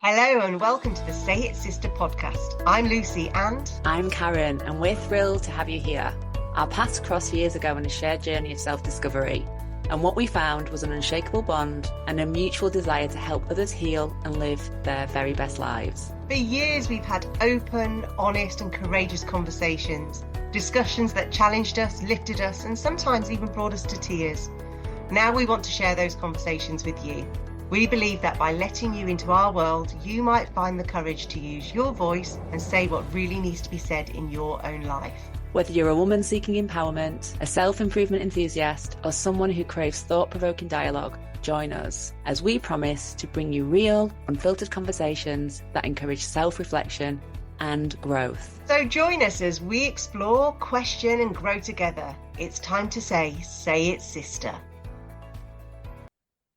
Hello and welcome to the Say It Sister podcast. I'm Lucy and I'm Karen, and we're thrilled to have you here. Our paths crossed years ago on a shared journey of self-discovery, and what we found was an unshakable bond and a mutual desire to help others heal and live their very best lives. For years we've had open, honest and courageous conversations, discussions that challenged us, lifted us and sometimes even brought us to tears. Now we want to share those conversations with you. We believe that by letting you into our world, you might find the courage to use your voice and say what really needs to be said in your own life. Whether you're a woman seeking empowerment, a self-improvement enthusiast, or someone who craves thought-provoking dialogue, join us as we promise to bring you real, unfiltered conversations that encourage self-reflection and growth. So join us as we explore, question and grow together. It's time to say it, sister.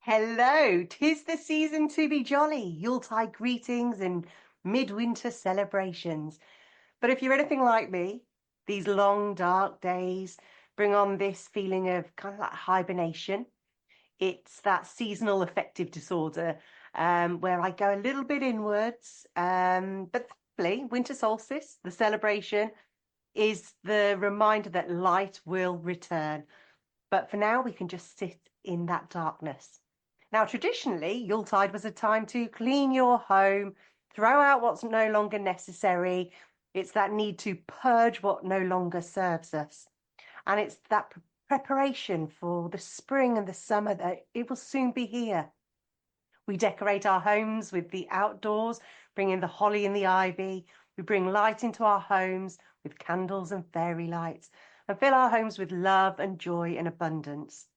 Hello, 'tis the season to be jolly, Yuletide greetings and midwinter celebrations. But if you're anything like me, these long dark days bring on this feeling of kind of like hibernation. It's that seasonal affective disorder where I go a little bit inwards, but thankfully winter solstice, the celebration, is the reminder that light will return. But for now we can just sit in that darkness. Now, traditionally, Yuletide was a time to clean your home, throw out what's no longer necessary. It's that need to purge what no longer serves us. And it's that preparation for the spring and the summer that it will soon be here. We decorate our homes with the outdoors, bring in the holly and the ivy. We bring light into our homes with candles and fairy lights and fill our homes with love and joy and abundance.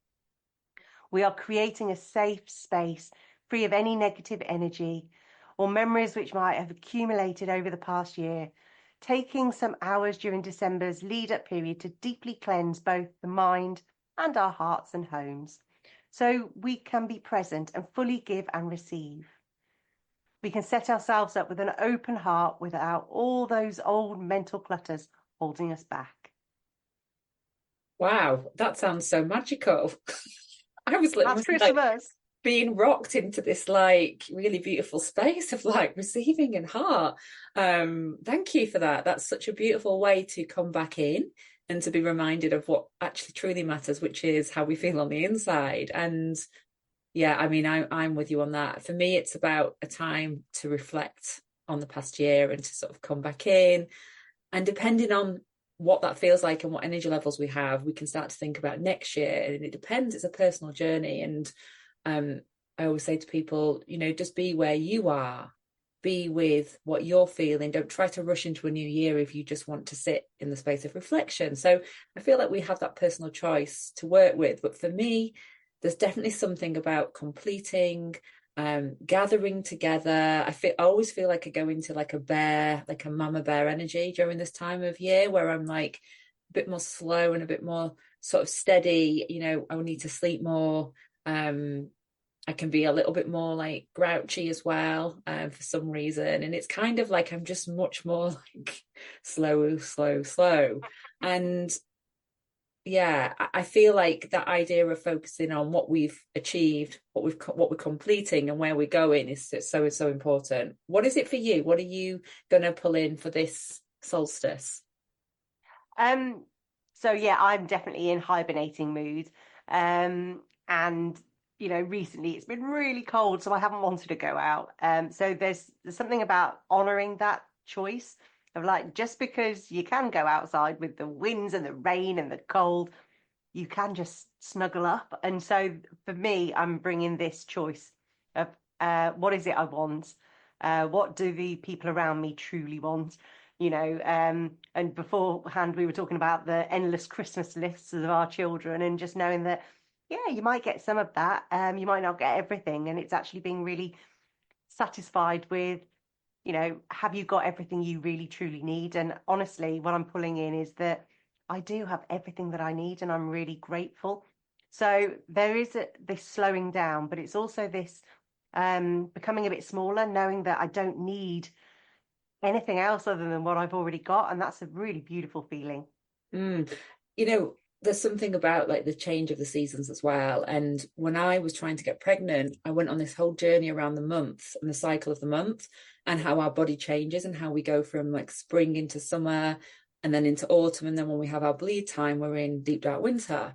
We are creating a safe space free of any negative energy or memories which might have accumulated over the past year, taking some hours during December's lead-up period to deeply cleanse both the mind and our hearts and homes, so we can be present and fully give and receive. We can set ourselves up with an open heart without all those old mental clutters holding us back. Wow, that sounds so magical. I was That's Christmas. Being rocked into this really beautiful space of receiving and heart. Thank you for that. That's such a beautiful way to come back in and to be reminded of what actually truly matters, which is how we feel on the inside. And yeah, I mean, I'm with you on that. For me, it's about a time to reflect on the past year and to sort of come back in. And depending on what that feels like and what energy levels we have, we can start to think about next year. And it depends. It's a personal journey. And I always say to people, just be where you are, be with what you're feeling. Don't try to rush into a new year if you just want to sit in the space of reflection. So I feel like we have that personal choice to work with. But for me, there's definitely something about completing, gathering together. I always feel like I go into a mama bear energy during this time of year, where I'm a bit more slow and a bit more sort of steady. I need to sleep more. I can be a little bit more grouchy as well, for some reason. And it's kind of I'm just much more slow. And yeah, I feel like that idea of focusing on what we've achieved, what we're completing and where we're going is so important. What is it for you? What are you going to pull in for this solstice? So yeah, I'm definitely in hibernating mood. And recently it's been really cold, so I haven't wanted to go out. So there's something about honoring that choice of just because you can go outside with the winds and the rain and the cold, you can just snuggle up. And so for me, I'm bringing this choice of what is it I want? What do the people around me truly want? And beforehand we were talking about the endless Christmas lists of our children, and just knowing that, yeah, you might get some of that. You might not get everything, and it's actually being really satisfied with, have you got everything you really truly need? And honestly, what I'm pulling in is that I do have everything that I need, and I'm really grateful. So there is this slowing down, but it's also this becoming a bit smaller, knowing that I don't need anything else other than what I've already got. And that's a really beautiful feeling. there's something about like the change of the seasons as well. And when I was trying to get pregnant, I went on this whole journey around the month and the cycle of the month and how our body changes and how we go from like spring into summer and then into autumn. And then when we have our bleed time, we're in deep dark winter.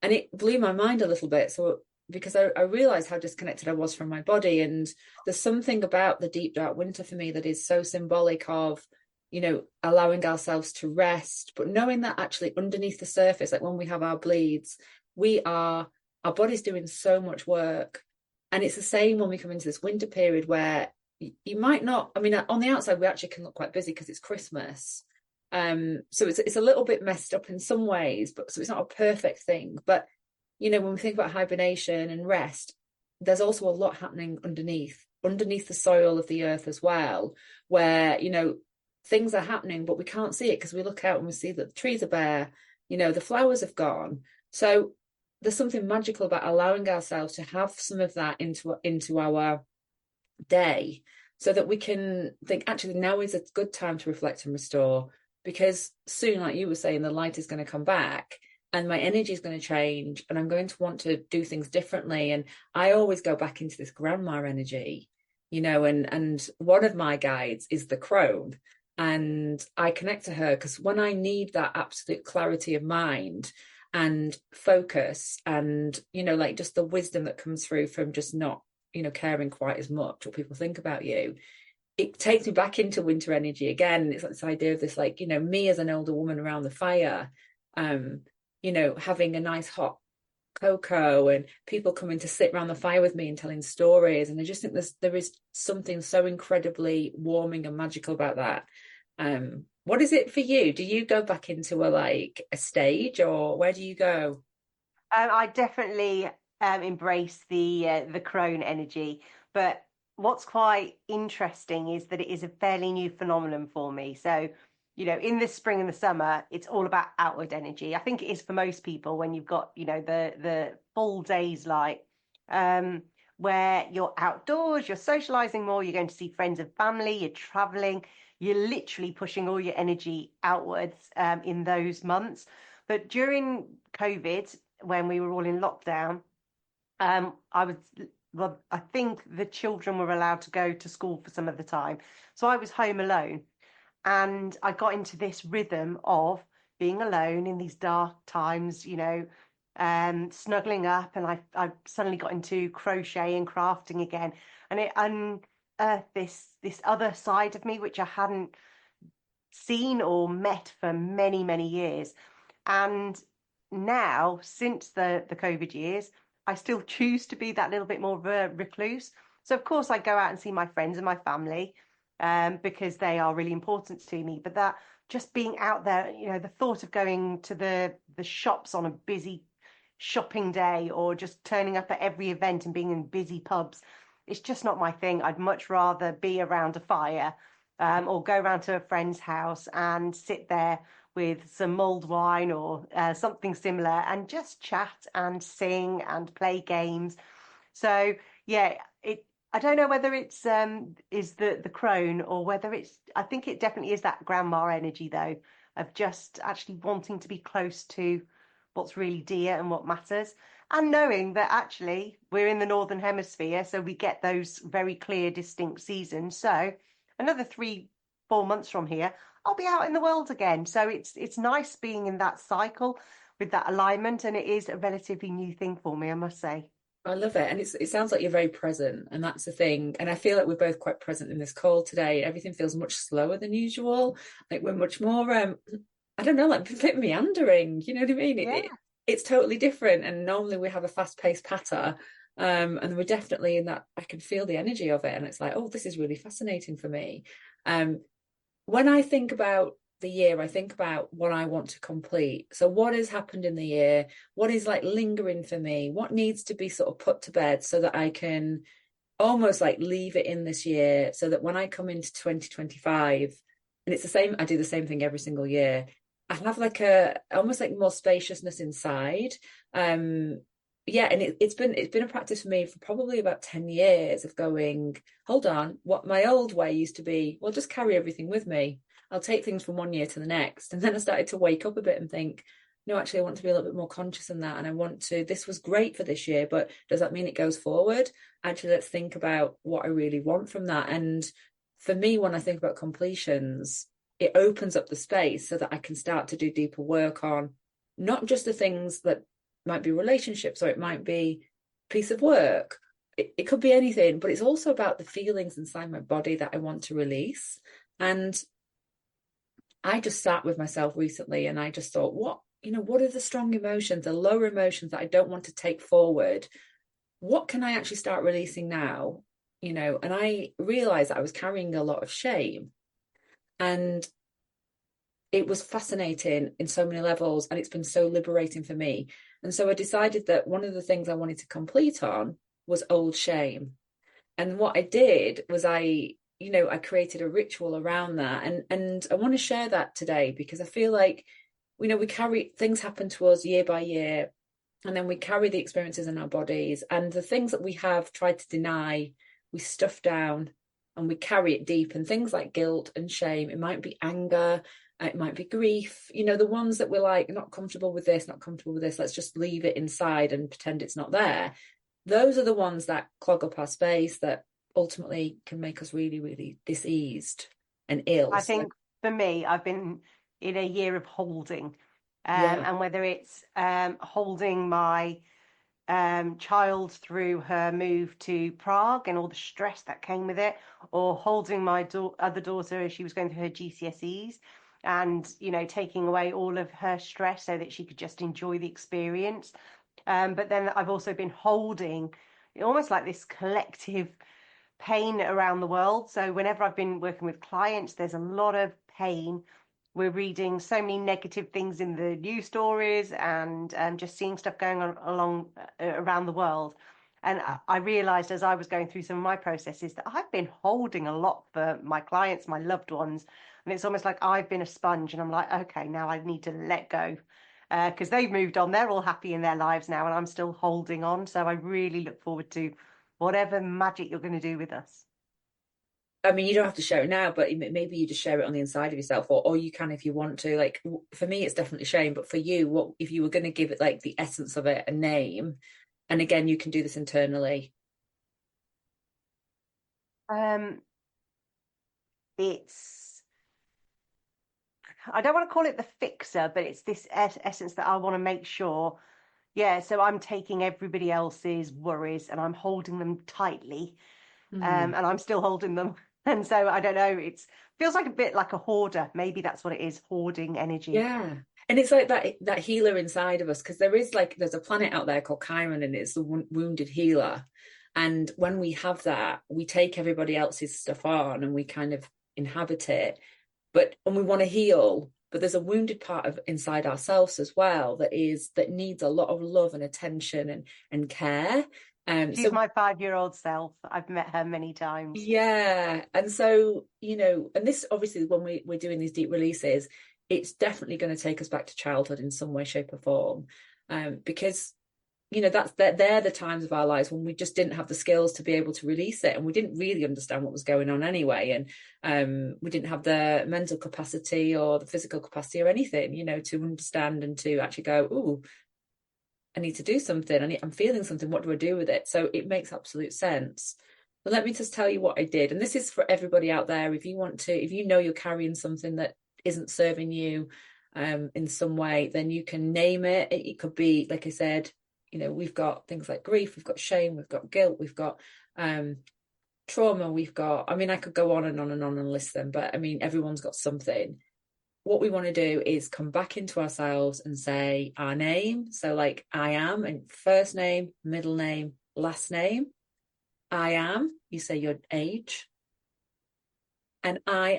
And it blew my mind a little bit. So because I realized how disconnected I was from my body. And there's something about the deep dark winter for me that is so symbolic of, you know, allowing ourselves to rest, but knowing that actually underneath the surface, like when we have our bleeds, our body's doing so much work. And it's the same when we come into this winter period where you might not, I mean, on the outside, we actually can look quite busy because it's Christmas. So it's a little bit messed up in some ways, but so it's not a perfect thing. But, you know, when we think about hibernation and rest, there's also a lot happening underneath the soil of the earth as well, where, you know, things are happening, but we can't see it because we look out and we see that the trees are bare, you know, the flowers have gone. So there's something magical about allowing ourselves to have some of that into our day so that we can think, actually, now is a good time to reflect and restore, because soon, like you were saying, the light is going to come back and my energy is going to change and I'm going to want to do things differently. And I always go back into this grandma energy, you know, and one of my guides is the crone. And I connect to her because when I need that absolute clarity of mind and focus and, you know, like just the wisdom that comes through from just not, you know, caring quite as much what people think about you, it takes me back into winter energy again. It's like this idea of this, like, you know, me as an older woman around the fire, you know, having a nice hot cocoa and people coming to sit around the fire with me and telling stories. And I just think there is something so incredibly warming and magical about that. What is it for you? Do you go back into a stage, or where do you go? I definitely embrace the crone energy, but what's quite interesting is that it is a fairly new phenomenon for me. So, you know, in the spring and the summer, it's all about outward energy. I think it is for most people when you've got, you know, the full days like where you're outdoors, you're socializing more, you're going to see friends and family, you're traveling, you're literally pushing all your energy outwards in those months. But during COVID, when we were all in lockdown, I think the children were allowed to go to school for some of the time. So I was home alone and I got into this rhythm of being alone in these dark times, you know, snuggling up. And I suddenly got into crochet and crafting again. And it unearthed this other side of me, which I hadn't seen or met for many, many years. And now, since the COVID years, I still choose to be that little bit more of a recluse. So, of course, I go out and see my friends and my family because they are really important to me. But that just being out there, you know, the thought of going to the shops on a busy shopping day or just turning up at every event and being in busy pubs, it's just not my thing. I'd much rather be around a fire or go around to a friend's house and sit there with some mulled wine or something similar and just chat and sing and play games. So yeah, I don't know whether it's is the crone or whether it's, I think it definitely is that grandma energy though, of just actually wanting to be close to what's really dear and what matters, and knowing that actually we're in the northern hemisphere, so we get those very clear distinct seasons. So another 3 4 months from here, I'll be out in the world again. So it's nice being in that cycle with that alignment, and it is a relatively new thing for me, I must say. I love it. And it sounds like you're very present. And that's the thing. And I feel like we're both quite present in this call today. Everything feels much slower than usual. Like we're much more, I don't know, like a bit meandering. You know what I mean? Yeah. It's totally different. And normally we have a fast paced patter. And we're definitely in that, I can feel the energy of it. And it's like, oh, this is really fascinating for me. When I think about the year, I think about what I want to complete. So what has happened in the year? What is like lingering for me? What needs to be sort of put to bed so that I can almost like leave it in this year, so that when I come into 2025, and it's the same, I do the same thing every single year, I have like a almost like more spaciousness inside. Yeah, and it's been a practice for me for probably about 10 years of going, hold on, what my old way used to be, well, just carry everything with me. I'll take things from one year to the next. And then I started to wake up a bit and think, no, actually, I want to be a little bit more conscious in that. And I want to, this was great for this year, but does that mean it goes forward? Actually, let's think about what I really want from that. And for me, when I think about completions, it opens up the space so that I can start to do deeper work on not just the things that might be relationships, or it might be a piece of work. It could be anything, but it's also about the feelings inside my body that I want to release. And I just sat with myself recently and I just thought, what are the strong emotions, the lower emotions that I don't want to take forward? What can I actually start releasing now? And I realized that I was carrying a lot of shame. And it was fascinating in so many levels, and it's been so liberating for me. And so I decided that one of the things I wanted to complete on was old shame. And what I did was I created a ritual around that. And I want to share that today, because I feel like, we carry, things happen to us year by year, and then we carry the experiences in our bodies, and the things that we have tried to deny, we stuff down and we carry it deep. And things like guilt and shame, it might be anger, it might be grief, the ones that we're like, not comfortable with this, let's just leave it inside and pretend it's not there. Those are the ones that clog up our space, that ultimately can make us really, really diseased and ill. I think for me, I've been in a year of holding, Yeah. and whether it's holding my child through her move to Prague and all the stress that came with it, or holding my other daughter as she was going through her GCSEs, and taking away all of her stress so that she could just enjoy the experience. But then I've also been holding almost like this collective pain around the world. So whenever I've been working with clients, there's a lot of pain. We're reading so many negative things in the news stories, and just seeing stuff going on around the world. And I realized as I was going through some of my processes that I've been holding a lot for my clients, my loved ones. And it's almost like I've been a sponge, and I'm like, okay, now I need to let go, because they've moved on. They're all happy in their lives now, and I'm still holding on. So I really look forward to whatever magic you're going to do with us. I mean, you don't have to share it now, but maybe you just share it on the inside of yourself, or you can if you want to. Like, for me, it's definitely shame, but for you, what if you were going to give it like the essence of it, a name? And again, you can do this internally. Um, it's I don't want to call it the fixer, but it's this essence that I want to make sure. Yeah, so I'm taking everybody else's worries and I'm holding them tightly, Mm. and I'm still holding them. And so I don't know, it feels like a bit like a hoarder. Maybe that's what it is, hoarding energy. Yeah. And it's like that healer inside of us, because there's a planet out there called Chiron, and it's the wounded healer. And when we have that, we take everybody else's stuff on and we kind of inhabit it. And we want to heal, but there's a wounded part of inside ourselves as well that needs a lot of love and attention and care. She's So my 5-year-old self. I've met her many times. yeah, and so and this obviously, when we're doing these deep releases, it's definitely going to take us back to childhood in some way, shape, or form, because they're the times of our lives when we just didn't have the skills to be able to release it, and we didn't really understand what was going on anyway, and we didn't have the mental capacity or the physical capacity or anything, to understand and to actually go, ooh, I need to do something. I'm feeling something. What do I do with it? So it makes absolute sense. But let me just tell you what I did, and this is for everybody out there. If you know you're carrying something that isn't serving you in some way, then you can name it. It could be, like I said, we've got things like grief, we've got shame, we've got guilt, we've got trauma, I could go on and on and on and list them, but I mean, everyone's got something. What we want to do is come back into ourselves and say our name. So like, I am, and first name, middle name, last name. I am, you say your age. And I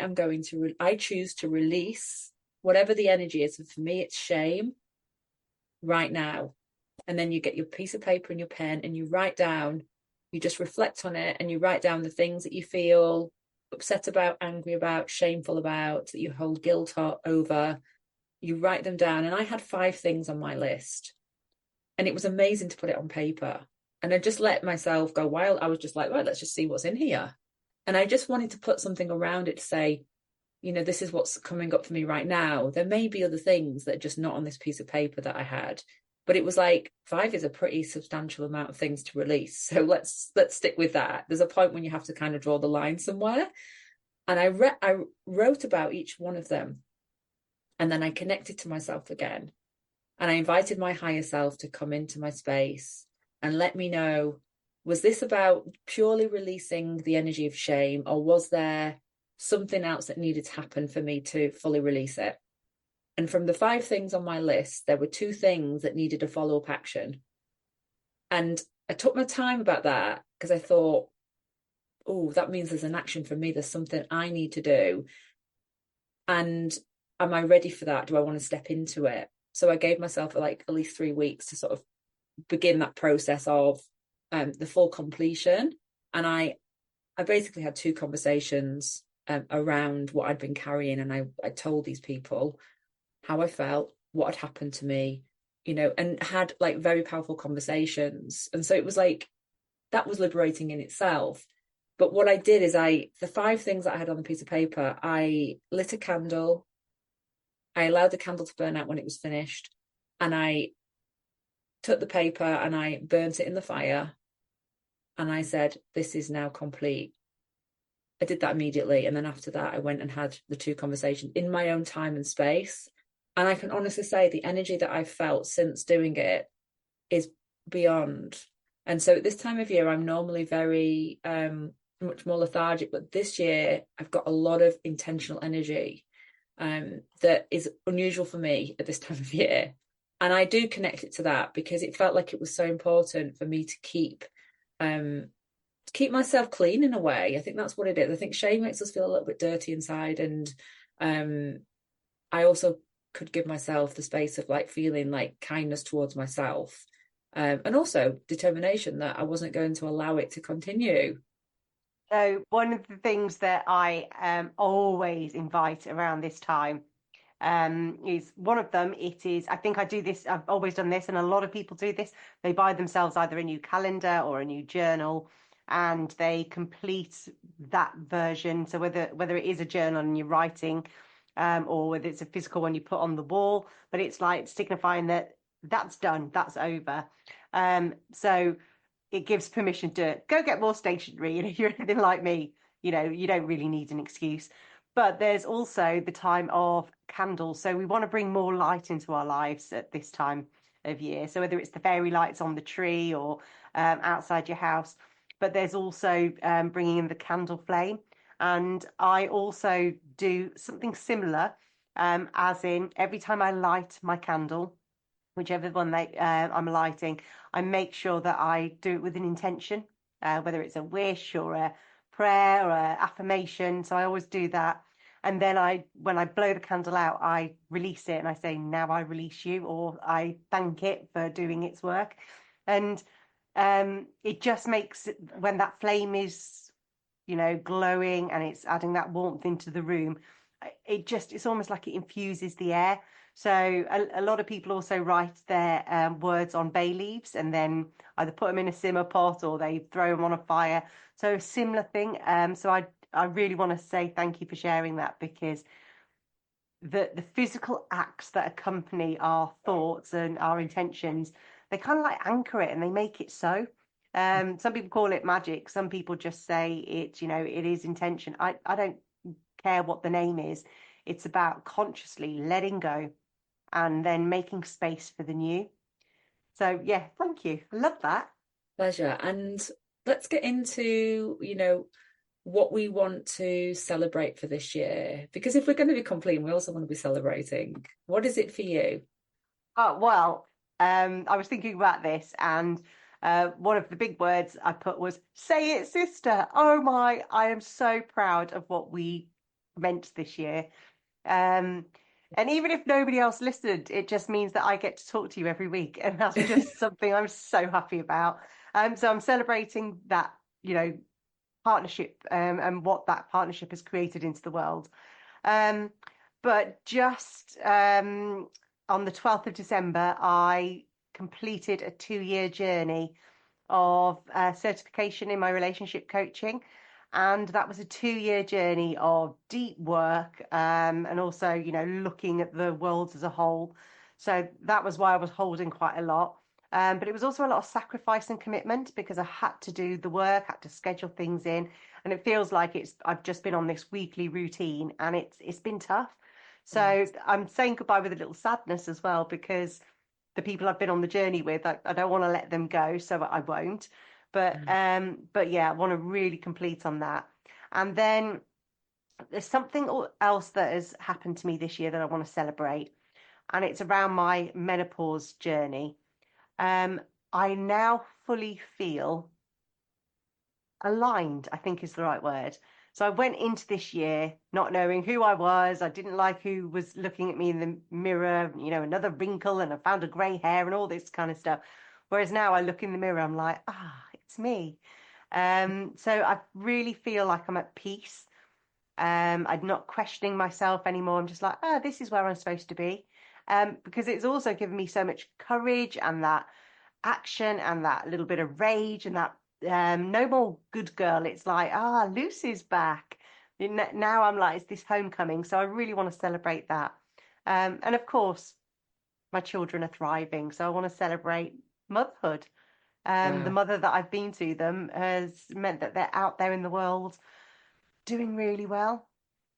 choose to release whatever the energy is. And for me, it's shame right now. And then you get your piece of paper and your pen and you write down, you just reflect on it and you write down the things that you feel upset about, angry about, shameful about, that you hold guilt over. You write them down. And I had 5 things on my list. And it was amazing to put it on paper. And I just let myself go wild. I was just like, right, let's just see what's in here. And I just wanted to put something around it to say, this is what's coming up for me right now. There may be other things that are just not on this piece of paper that I had. But it was like 5 is a pretty substantial amount of things to release. So let's stick with that. There's a point when you have to kind of draw the line somewhere. And I wrote about each one of them. And then I connected to myself again. And I invited my higher self to come into my space and let me know, was this about purely releasing the energy of shame, or was there something else that needed to happen for me to fully release it? And from the 5 things on my list, there were 2 things that needed a follow-up action. And I took my time about that because I thought, oh, that means there's an action for me. There's something I need to do. And am I ready for that? Do I want to step into it? So I gave myself like at least 3 weeks to sort of begin that process of the full completion. And I basically had 2 conversations around what I'd been carrying. And I told these people how I felt, what had happened to me, and had like very powerful conversations. And so it was like, that was liberating in itself. But what I did is the 5 things that I had on the piece of paper, I lit a candle. I allowed the candle to burn out when it was finished. And I took the paper and I burnt it in the fire. And I said, this is now complete. I did that immediately. And then after that, I went and had the 2 conversations in my own time and space. And I can honestly say the energy that I've felt since doing it is beyond. And so at this time of year, I'm normally very much more lethargic. But this year, I've got a lot of intentional energy that is unusual for me at this time of year. And I do connect it to that because it felt like it was so important for me to keep myself clean in a way. I think that's what it is. I think shame makes us feel a little bit dirty inside. And I also could give myself the space of like feeling like kindness towards myself, and also determination that I wasn't going to allow it to continue. So one of the things that I always invite around this time is one of them. It is, I think I do this, I've always done this, and a lot of people do this. They buy themselves either a new calendar or a new journal, and they complete that version. So whether it is a journal and you're writing, or whether it's a physical one you put on the wall, but it's like signifying that that's done, that's over. So it gives permission to go get more stationery. And if you're anything like me, you don't really need an excuse. But there's also the time of candles. So we want to bring more light into our lives at this time of year. So whether it's the fairy lights on the tree or outside your house, but there's also bringing in the candle flame. And I also do something similar, as in every time I light my candle, whichever one I'm lighting, I make sure that I do it with an intention, whether it's a wish or a prayer or an affirmation. So I always do that. And then when I blow the candle out, I release it and I say, now I release you, or I thank it for doing its work. And it just makes when that flame is glowing and it's adding that warmth into the room, it's almost like it infuses the air. So a lot of people also write their words on bay leaves and then either put them in a simmer pot or they throw them on a fire. So a similar thing. So I really want to say thank you for sharing that, because the physical acts that accompany our thoughts and our intentions, they kind of like anchor it and they make it so. Some people call it magic. Some people just say it is intention. I don't care what the name is. It's about consciously letting go and then making space for the new. So yeah, thank you. I love that. Pleasure. And let's get into, what we want to celebrate for this year. Because if we're going to be complete, we also want to be celebrating. What is it for you? Oh, well, I was thinking about this, and one of the big words I put was "say it, sister." Oh my, I am so proud of what we meant this year. And even if nobody else listened, it just means that I get to talk to you every week, and that's just something I'm so happy about. So I'm celebrating that, partnership, and what that partnership has created into the world. But just on the 12th of December, I completed a 2-year journey of certification in my relationship coaching. And that was a 2-year journey of deep work, and also, looking at the world as a whole. So that was why I was holding quite a lot. But it was also a lot of sacrifice and commitment because I had to do the work, had to schedule things in, and it feels like I've just been on this weekly routine, and it's been tough. So I'm saying goodbye with a little sadness as well, because the people I've been on the journey with, I don't want to let them go, so I won't. But yeah, I want to really complete on that. And then there's something else that has happened to me this year that I want to celebrate, and it's around my menopause journey. Um, I now fully feel aligned, I think is the right word. So I went into this year not knowing who I was. I didn't like who was looking at me in the mirror, another wrinkle, and I found a grey hair and all this kind of stuff. Whereas now I look in the mirror, I'm like, it's me. So I really feel like I'm at peace. I'm not questioning myself anymore. I'm just like, this is where I'm supposed to be. Because it's also given me so much courage and that action and that little bit of rage and that no more good girl. It's like, Lucy's back. Now I'm like, it's this homecoming. So I really want to celebrate that. And of course, my children are thriving. So I want to celebrate motherhood. The Wow. mother that I've been to them has meant that they're out there in the world doing really well.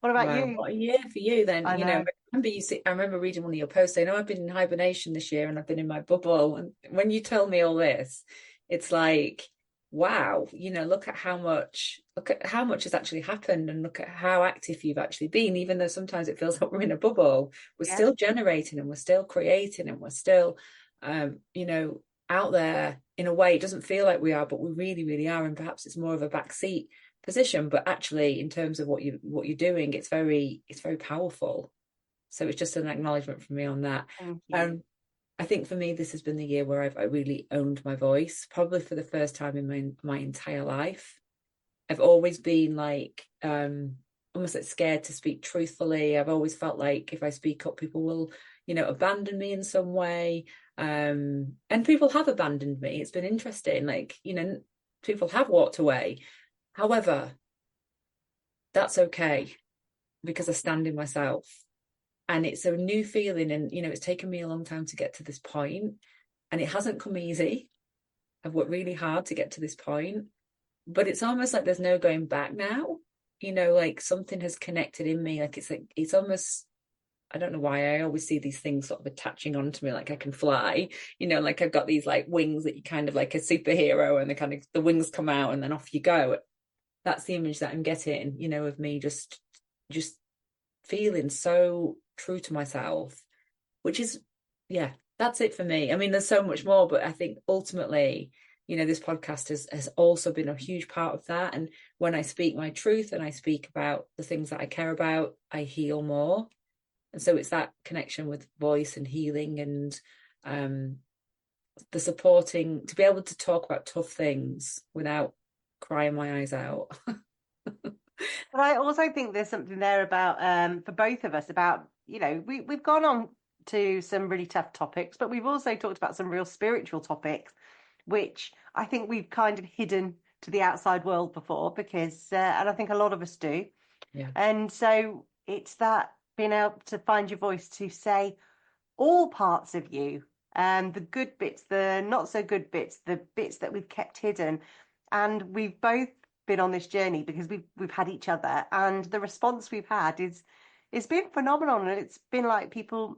What about Wow, you? what a year for you then. I know. I remember reading one of your posts saying, "Oh, I've been in hibernation this year and I've been in my bubble." And when you tell me all this, it's like, wow, look at how much has actually happened, and look at how active you've actually been, even though sometimes it feels like we're in a bubble. We're Yeah. still generating and we're still creating and we're still out there in a way. It doesn't feel like we are, but we really, really are. And perhaps it's more of a backseat position, but actually in terms of what you're doing, it's very powerful. So it's just an acknowledgement from me on that. Thank you. I think for me this has been the year where I really owned my voice, probably for the first time in my entire life. I've always been like almost like scared to speak truthfully. I've always felt like if I speak up, people will abandon me in some way, and people have abandoned me. It's been interesting, like people have walked away. However, that's okay because I stand in myself. And it's a new feeling. And, it's taken me a long time to get to this point. And it hasn't come easy. I've worked really hard to get to this point. But it's almost like there's no going back now. Like something has connected in me. Like it's almost, I don't know why I always see these things sort of attaching onto me, like I can fly, like I've got these like wings that you kind of like a superhero, and the wings come out and then off you go. That's the image that I'm getting, of me just feeling so true to myself, which is, yeah, that's it for me. I mean, there's so much more, but I think ultimately, this podcast has also been a huge part of that. And when I speak my truth and I speak about the things that I care about, I heal more. And so it's that connection with voice and healing and the supporting, to be able to talk about tough things without crying my eyes out. But I also think there's something there about for both of us about, we've gone on to some really tough topics, but we've also talked about some real spiritual topics, which I think we've kind of hidden to the outside world before, because and I think a lot of us do. Yeah. And so it's that being able to find your voice to say all parts of you, the good bits, the not so good bits, the bits that we've kept hidden. And we've both been on this journey because we've had each other, and the response we've had is it's been phenomenal. And it's been like people,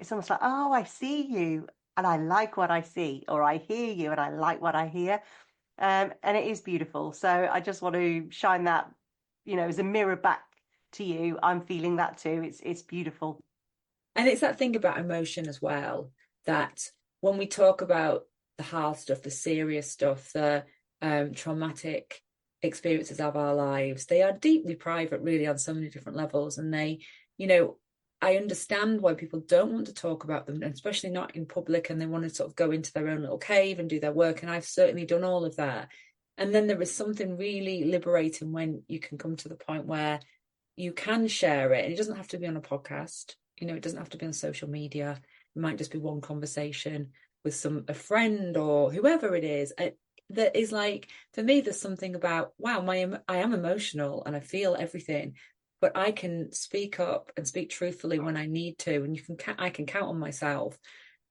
it's almost like, oh, I see you and I like what I see, or I hear you and I like what I hear. And it is beautiful. So I just want to shine that, as a mirror back to you. I'm feeling that too. It's beautiful. And it's that thing about emotion as well, that when we talk about the hard stuff, the serious stuff, the traumatic experiences of our lives, they are deeply private, really, on so many different levels. And they, I understand why people don't want to talk about them, especially not in public, and they want to sort of go into their own little cave and do their work. And I've certainly done all of that. And then there is something really liberating when you can come to the point where you can share it. And it doesn't have to be on a podcast. It doesn't have to be on social media. It might just be one conversation with a friend or whoever it is. that is like, for me, there's something about, wow, I am emotional and I feel everything, but I can speak up and speak truthfully when I need to, and I can count on myself.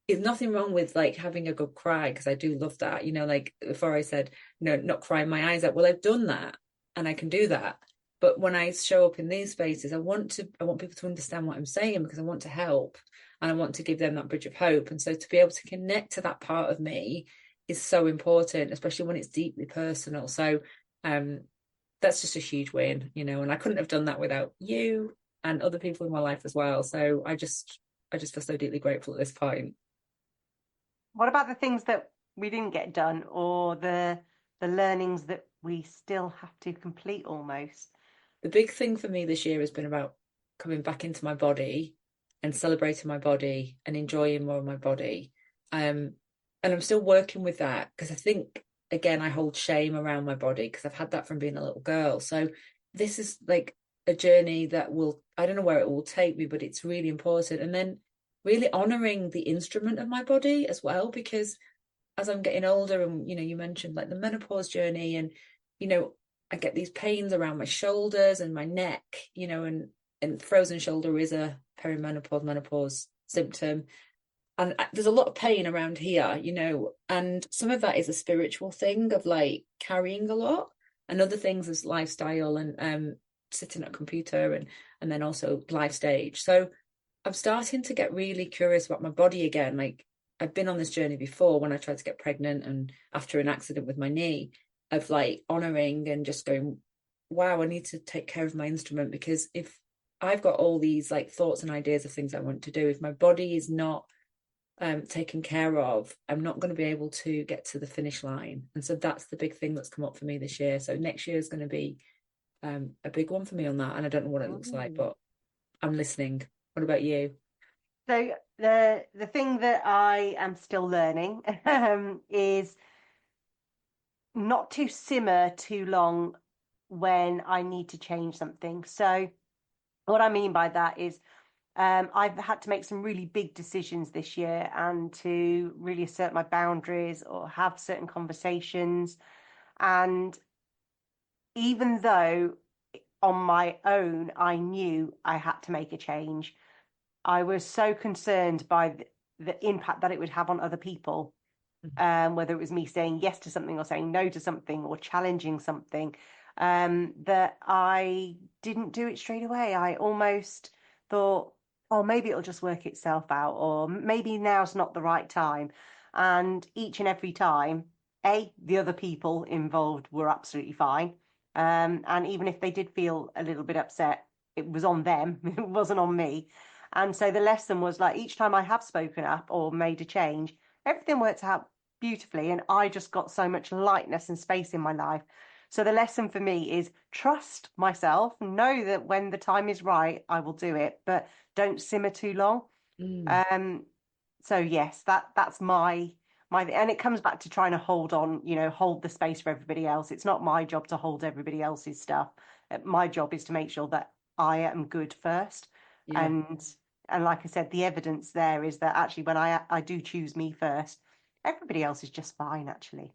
There's nothing wrong with like having a good cry, because I do love that. Like before I said, not crying my eyes out. Well, I've done that and I can do that. But when I show up in these spaces, I want people to understand what I'm saying, because I want to help and I want to give them that bridge of hope. And so to be able to connect to that part of me is so important, especially when it's deeply personal. So that's just a huge win, and I couldn't have done that without you and other people in my life as well. So I just feel so deeply grateful at this point. What about the things that we didn't get done, or the learnings that we still have to complete almost? The big thing for me this year has been about coming back into my body and celebrating my body and enjoying more of my body. And I'm still working with that, because I think, again, I hold shame around my body because I've had that from being a little girl. So this is like a journey that I don't know where it will take me, but it's really important. And then really honoring the instrument of my body as well, because as I'm getting older, and you mentioned like the menopause journey, and I get these pains around my shoulders and my neck, and frozen shoulder is a menopause symptom. And there's a lot of pain around here, and some of that is a spiritual thing of like carrying a lot, and other things is lifestyle and sitting at a computer and then also life stage. So I'm starting to get really curious about my body again. Like, I've been on this journey before when I tried to get pregnant and after an accident with my knee, of like honoring and just going, wow, I need to take care of my instrument, because if I've got all these like thoughts and ideas of things I want to do, if my body is not taken care of, I'm not going to be able to get to the finish line. And so that's the big thing that's come up for me this year. So next year is going to be a big one for me on that. And I don't know what it looks like, but I'm listening. What about you? So the thing that I am still learning is not to simmer too long when I need to change something. So what I mean by that is I've had to make some really big decisions this year, and to really assert my boundaries or have certain conversations. And even though on my own I knew I had to make a change, I was so concerned by the impact that it would have on other people, whether it was me saying yes to something or saying no to something or challenging something, that I didn't do it straight away. I almost thought, oh, maybe it'll just work itself out, or maybe now's not the right time. And each and every time, the other people involved were absolutely fine. And even if they did feel a little bit upset, it was on them, it wasn't on me. And so the lesson was like, each time I have spoken up or made a change, everything worked out beautifully. And I just got so much lightness and space in my life. So the lesson for me is trust myself, know that when the time is right, I will do it, but don't simmer too long. Mm. Um, so yes, that's my, and it comes back to trying to hold on, hold the space for everybody else. It's not my job to hold everybody else's stuff. My job is to make sure that I am good first. Yeah. And like I said, the evidence there is that actually when I do choose me first, everybody else is just fine, actually.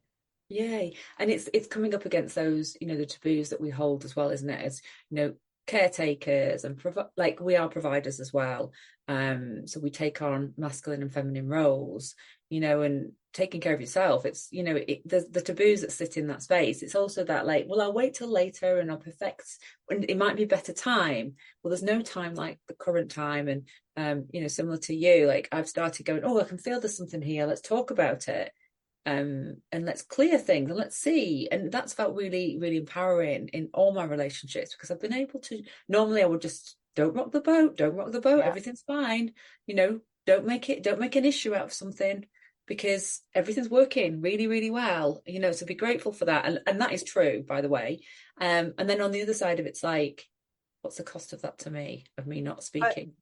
Yay. And it's coming up against those, the taboos that we hold as well, isn't it? As, caretakers and like we are providers as well. So we take on masculine and feminine roles, and taking care of yourself. It's, the taboos that sit in that space. It's also that like, well, I'll wait till later and I'll perfect, and it might be a better time. Well, there's no time like the current time. And, similar to you, like I've started going, oh, I can feel there's something here. Let's talk about it. And let's clear things and let's see. And that's felt really, really empowering in all my relationships, because I've been able to, normally I would just don't rock the boat, Yeah. everything's fine, don't make an issue out of something, because everything's working really, really well, so be grateful for that. And that is true, by the way. And then on the other side of it's like, what's the cost of that to me, of me not But speaking?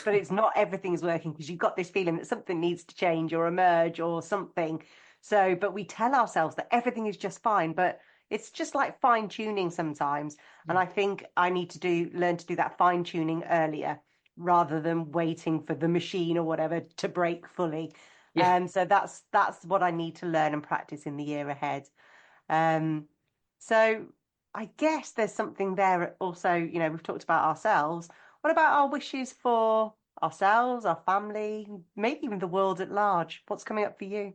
but it's not everything's working, because you've got this feeling that something needs to change or emerge or something. So, but we tell ourselves that everything is just fine, but it's just like fine tuning sometimes. And Yeah. I think I need to learn to do that fine tuning earlier rather than waiting for the machine or whatever to break fully. Yeah. So that's what I need to learn and practice in the year ahead. So I guess there's something there also, we've talked about ourselves. What about our wishes for ourselves, our family, maybe even the world at large? What's coming up for you?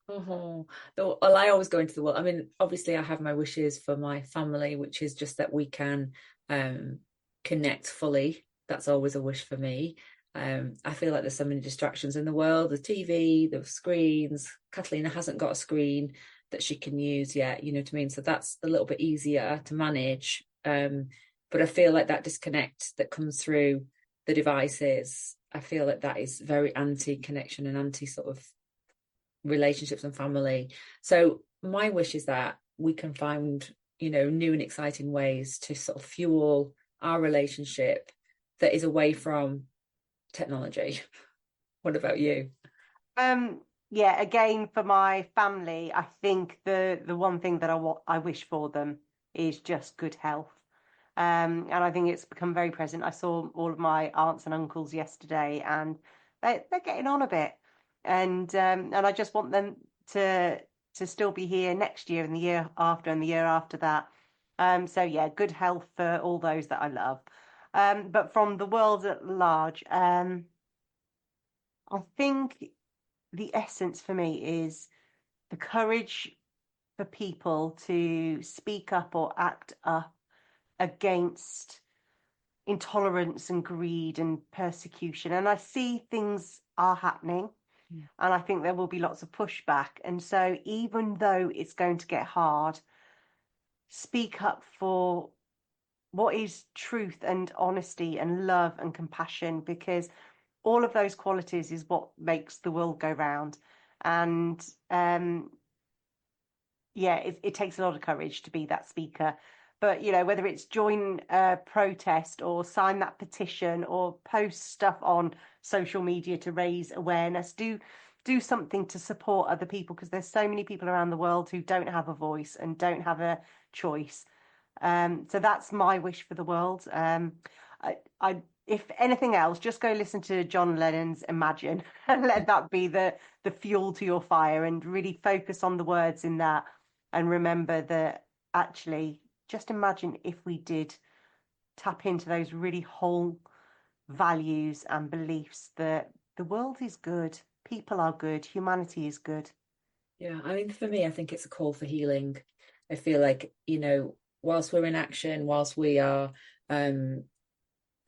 Oh, well, I always go into the world. I mean, obviously, I have my wishes for my family, which is just that we can connect fully. That's always a wish for me. I feel like there's so many distractions in the world, the TV, the screens. Catalina hasn't got a screen that she can use yet, you know what I mean? So that's a little bit easier to manage. But I feel like that disconnect that comes through the devices, I feel like that is very anti-connection and anti sort of relationships and family. So my wish is that we can find, new and exciting ways to sort of fuel our relationship that is away from technology. What about you? Um, yeah, again, for my family, I think the one thing that I wish for them is just good health. And I think it's become very present. I saw all of my aunts and uncles yesterday, and they're getting on a bit, and I just want them to to still be here next year and the year after and the year after that. So yeah, good health for all those that I love. But from the world at large, I think the essence for me is the courage for people to speak up or act up against intolerance and greed and persecution. And I see things are happening, and I think there will be lots of pushback. And so, even though it's going to get hard, speak up for what is truth and honesty and love and compassion, because all of those qualities is what makes the world go round. And yeah, it takes a lot of courage to be that speaker. But whether it's join a protest or sign that petition or post stuff on social media to raise awareness, do something to support other people, because there's so many people around the world who don't have a voice and don't have a choice. So that's my wish for the world. If anything else, just go listen to John Lennon's Imagine and let that be the fuel to your fire, and really focus on the words in that, and remember that actually, just imagine if we did tap into those really whole values and beliefs that the world is good, people are good, humanity is good. Yeah, I mean, for me, I think it's a call for healing. I feel like, whilst we're in action, whilst we are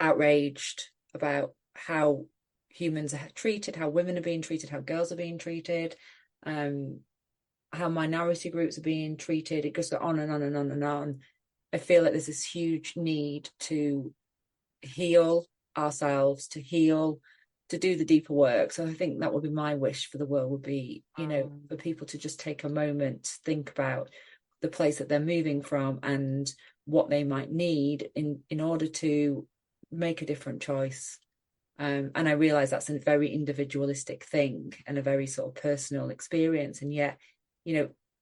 outraged about how humans are treated, how women are being treated, how girls are being treated, how minority groups are being treated, it goes on and on and on and on. I feel like there's this huge need to heal ourselves, to heal, to do the deeper work. So I think that would be my wish for the world, would be, for people to just take a moment to think about the place that they're moving from and what they might need in order to make a different choice. And I realize that's a very individualistic thing and a very sort of personal experience. And yet,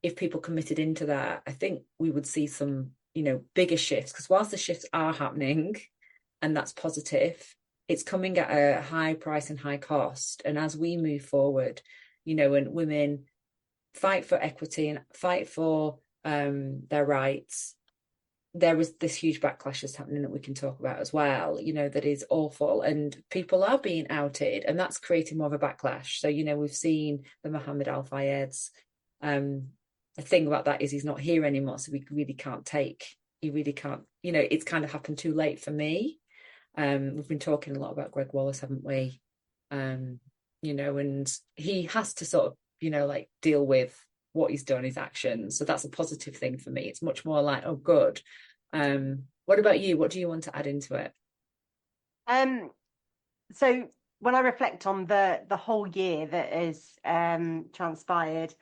if people committed into that, I think we would see some, bigger shifts. Because whilst the shifts are happening, and that's positive, it's coming at a high price and high cost. And as we move forward, and women fight for equity and fight for their rights, there is this huge backlash that's happening that we can talk about as well, that is awful. And people are being outed, and that's creating more of a backlash. So, we've seen the Mohammed Al Fayed's. The thing about that is he's not here anymore. So he really can't, it's kind of happened too late for me. We've been talking a lot about Greg Wallace, haven't we? And he has to sort of, deal with what he's done, his actions. So that's a positive thing for me. It's much more like, oh, good. What about you? What do you want to add into it? So when I reflect on the whole year that has transpired,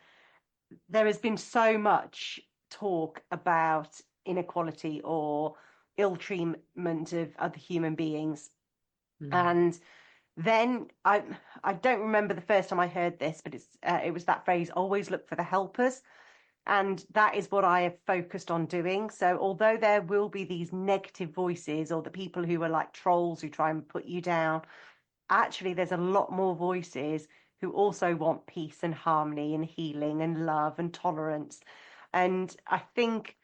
there has been so much talk about inequality or ill treatment of other human beings. And then I don't remember the first time I heard this, but it was that phrase, always look for the helpers. And that is what I have focused on doing. So although there will be these negative voices, or the people who are like trolls who try and put you down, actually there's a lot more voices who also want peace and harmony and healing and love and tolerance. And I think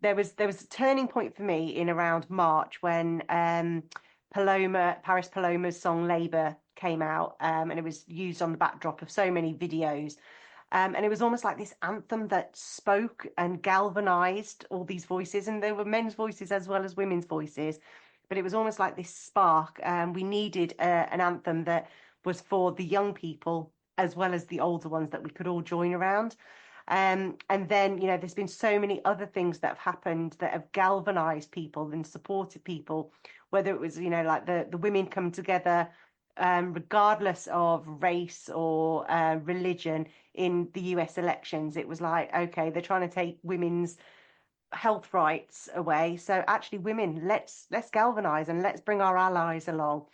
there was a turning point for me in around March when Paris Paloma's song Labour came out, and it was used on the backdrop of so many videos. And it was almost like this anthem that spoke and galvanized all these voices, and there were men's voices as well as women's voices. But it was almost like this spark. We needed an anthem that was for the young people as well as the older ones that we could all join around. And then, there's been so many other things that have happened that have galvanized people and supported people, whether it was, like the women come together, regardless of race or religion in the US elections. It was like, okay, they're trying to take women's health rights away. So actually, women, let's galvanize and let's bring our allies along.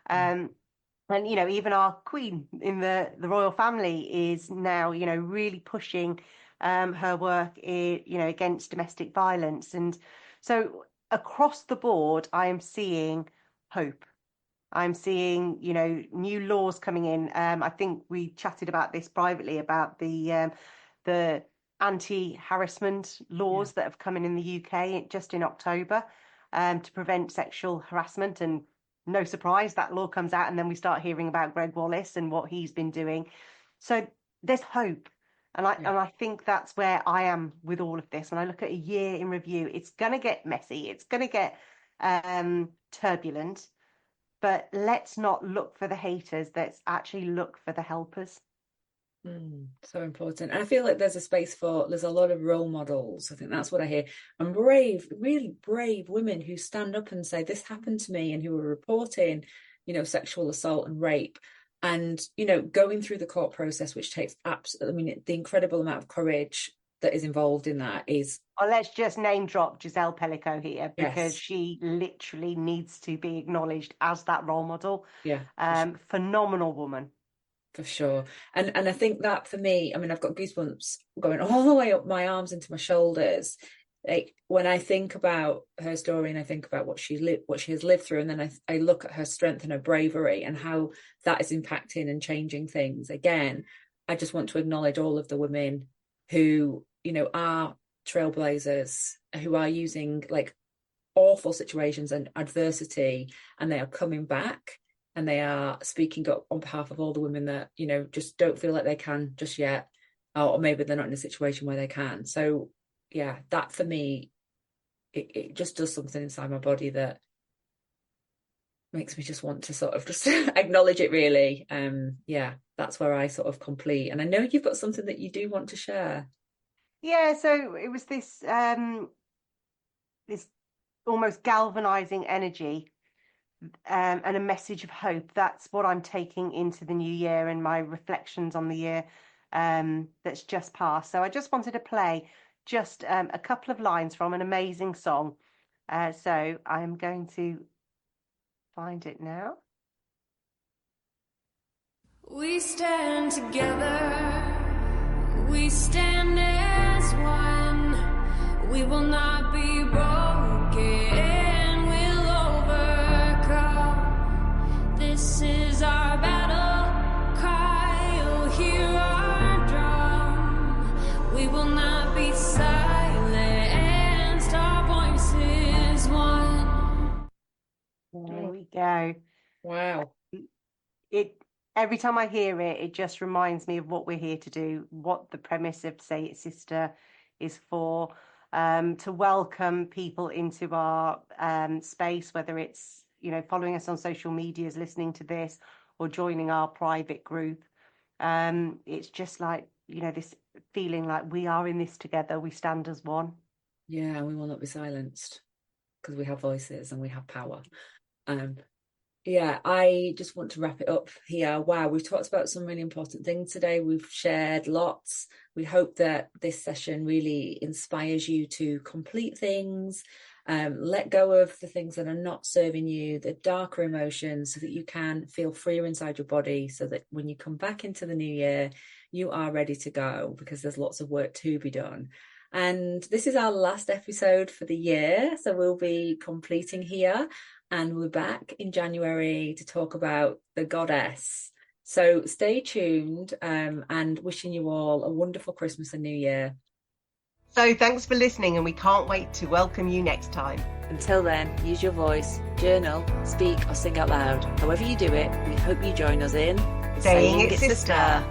And even our queen in the royal family is now really pushing her work against domestic violence. And so across the board I am seeing hope. I'm seeing new laws coming in. I think we chatted about this privately about the anti-harassment laws that have come in the UK just in October, to prevent sexual harassment. And no surprise, that law comes out, and then we start hearing about Greg Wallace and what he's been doing. So there's hope. And I think that's where I am with all of this. When I look at a year in review, it's going to get messy. It's going to get turbulent. But let's not look for the haters. Let's actually look for the helpers. So important. And I feel like there's a lot of role models. I think that's what I hear. And brave, really brave women who stand up and say, this happened to me, and who are reporting, sexual assault and rape. And, going through the court process, which takes the incredible amount of courage that is involved in that is... Well, let's just name drop Giselle Pellico here, because she literally needs to be acknowledged as that role model. Yeah. Phenomenal woman. For sure. And I think that for me, I've got goosebumps going all the way up my arms into my shoulders. Like when I think about her story and I think about what she has lived through, and then I look at her strength and her bravery and how that is impacting and changing things. Again, I just want to acknowledge all of the women who, are trailblazers, who are using like awful situations and adversity, and they are coming back. And they are speaking up on behalf of all the women that, just don't feel like they can just yet, or maybe they're not in a situation where they can. So, yeah, that for me, it just does something inside my body that makes me just want to sort of just acknowledge it, really. Yeah, that's where I sort of complete. And I know you've got something that you do want to share. Yeah, so it was this almost galvanizing energy. And a message of hope. That's what I'm taking into the new year and my reflections on the year that's just passed. So I just wanted to play just a couple of lines from an amazing song. So I'm going to find it now. We stand together, we stand as one, we will not be broken. This is our battle cry, oh, hear our drum. We will not be silenced, our voices one. There we go. Wow. Every time I hear it, it just reminds me of what we're here to do, what the premise of Say It Sister is for, to welcome people into our space, whether it's following us on social medias, listening to this, or joining our private group. It's just like, this feeling like we are in this together, we stand as one. Yeah, we will not be silenced because we have voices and we have power. Yeah, I just want to wrap it up here. Wow, we've talked about some really important things today. We've shared lots. We hope that this session really inspires you to complete things, let go of the things that are not serving you, the darker emotions, so that you can feel freer inside your body, so that when you come back into the new year, you are ready to go, because there's lots of work to be done. And this is our last episode for the year, so we'll be completing here, and we're back in January to talk about the goddess. So stay tuned, and wishing you all a wonderful Christmas and New Year. So thanks for listening, and we can't wait to welcome you next time. Until then, use your voice, journal, speak or sing out loud. However you do it, we hope you join us in Saying It Sister.